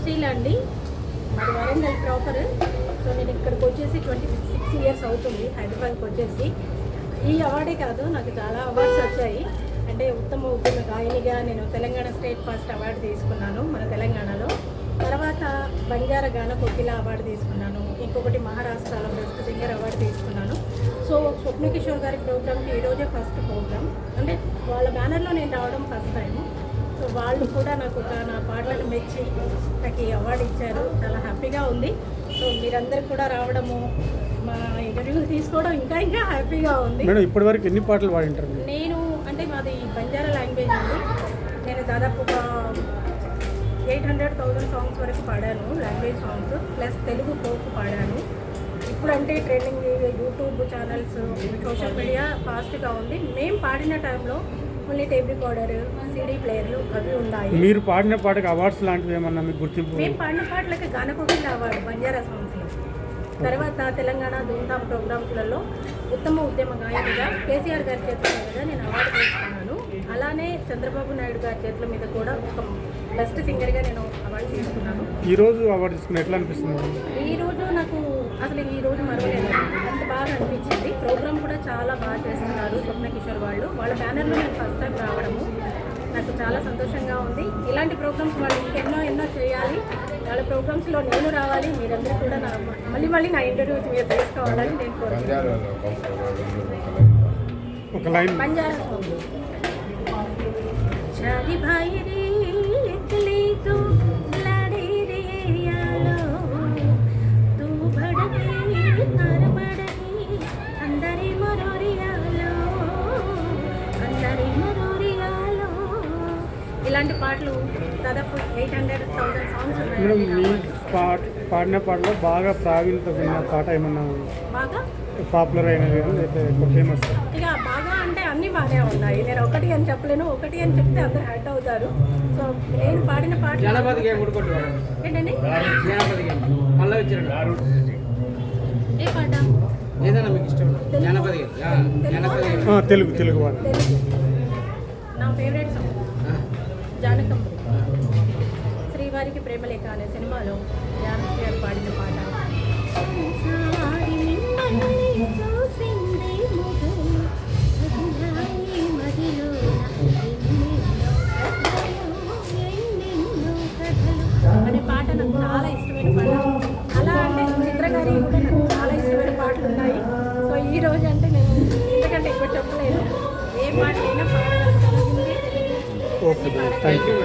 సుశీల అండి, మాది Warangal proper. So నేను ఇక్కడికి వచ్చేసి 26 ఇయర్స్ అవుతుంది హైదరాబాద్కి వచ్చేసి. ఈ అవార్డే కాదు, నాకు చాలా అవార్డ్స్ వచ్చాయి. అంటే ఉత్తమ ఉద్యమ గాయనిగా నేను తెలంగాణ స్టేట్ ఫస్ట్ అవార్డు తీసుకున్నాను మన తెలంగాణలో. తర్వాత బంజారా గాన కోకిల అవార్డు తీసుకున్నాను. ఇంకొకటి మహారాష్ట్రలో బెస్ట్ సింగర్ అవార్డు తీసుకున్నాను. సో స్వప్న కిషోర్ గారి ప్రోగ్రామ్కి ఈరోజే ఫస్ట్ ప్రోగ్రామ్, అంటే వాళ్ళ బ్యానర్లో నేను రావడం ఫస్ట్ టైము. సో వాళ్ళు కూడా నాకు నా పాటలను మెచ్చి నాకు ఈ అవార్డు ఇచ్చారు. చాలా హ్యాపీగా ఉంది. సో మీరందరూ కూడా రావడము, మా ఇంటర్వ్యూలు తీసుకోవడం ఇంకా ఇంకా హ్యాపీగా ఉంది. మేడం ఇప్పటివరకు ఎన్ని పాటలు పాడింటారు? నేను అంటే మాది బంజారా లాంగ్వేజ్ అండి. నేను దాదాపు ఒక 800,000 సాంగ్స్ వరకు పాడాను, language songs plus Telugu folk పాడాను. ఇప్పుడంటే trending YouTube channels, social media ఫాస్ట్గా ఉంది. మేము పాడిన టైంలో ఓన్లీ టేప్ రికార్డర్, సిడీ ప్లేయర్లు అవి ఉన్నాయి. మీరు పాడిన పాటకి అవార్డ్స్ లాంటివి ఏమన్నా మీకు గుర్తింపు? మేము పాడిన పాటలకి గానకోకిల అవార్డు బంజారా సాంగ్స్లో. తర్వాత తెలంగాణ ధూమ్ధామ్ ప్రోగ్రామ్స్లలో ఉత్తమ ఉద్యమ గాయనిగా కేసీఆర్ గారి చేతుల మీద నేను అవార్డు తీసుకున్నాను. అలానే చంద్రబాబు నాయుడు గారి చేతుల మీద కూడా ఒక బెస్ట్ సింగర్గా నేను అవార్డు తీసుకున్నాను. ఈరోజు అవార్డు తీసుకుని ఎట్లా అనిపిస్తుంది? ఈరోజు నాకు అసలు ఈరోజు మరవలేదు, అంత బాగా అనిపించింది. ప్రోగ్రామ్ కూడా చాలా బాగా చేస్తున్నారు స్వప్న కిషోర్ వాళ్ళు. వాళ్ళ బ్యానర్లో నేను ఫస్ట్ టైం రావడము నాకు చాలా సంతోషంగా ఉంది. ఇలాంటి ప్రోగ్రామ్స్ వాళ్ళు ఇంకెన్నో ఎన్నో చేయాలి. వాళ్ళ ప్రోగ్రామ్స్లో నేను రావాలి. మీరందరూ కూడా మళ్ళీ నా ఇంటర్వ్యూ మీరు తెలుసుకోవాలని నేను కోరుకుంటున్నాను. ఒక లైన్ బంజారా शादी भाई रे इतली तो लड़े रे यालो तू भड़के नर बड़के अंदरी मरोरियालो अंदरी मरोरियालो. ఇలాంటి పాటలు దాదాపు 800,000 సాంగ్స్ మేడం మీ ఉన్నాయి. పాడిన పాటలో బాగా ప్రావీణ్యత ఉన్న పాట ఏమన్నా బాగా పాపులర్ అయినది అయితే ఫేమస్? ఇక బాగా అంటే అన్నీ బాగానే ఉన్నాయి. నేను ఒకటి అని చెప్పలేను, ఒకటి అని చెప్తే అందరూ హర్ట్ అవుతారు. సో నేను పాడిన పాట ఏంటండి? ఏ పాట? తెలుగు పాట. నా ఫేవరెట్ సాంగ్ జానకమ్మ శ్రీవారికి ప్రేమలేఖ అనే సినిమాలో జానకి గారు పాడిన పాట. అనే పాట నాకు చాలా ఇష్టమైన పాట. అలా అంటే చిత్ర గారి కూడా నాకు చాలా ఇష్టమైన పాటలు ఉన్నాయి. సో ఈ రోజు అంటే నేను ఇంతకంటే ఎక్కువ చెప్పలేను. ఏ పాట అయినా పాడగలుగుతాను. Okay, thank you.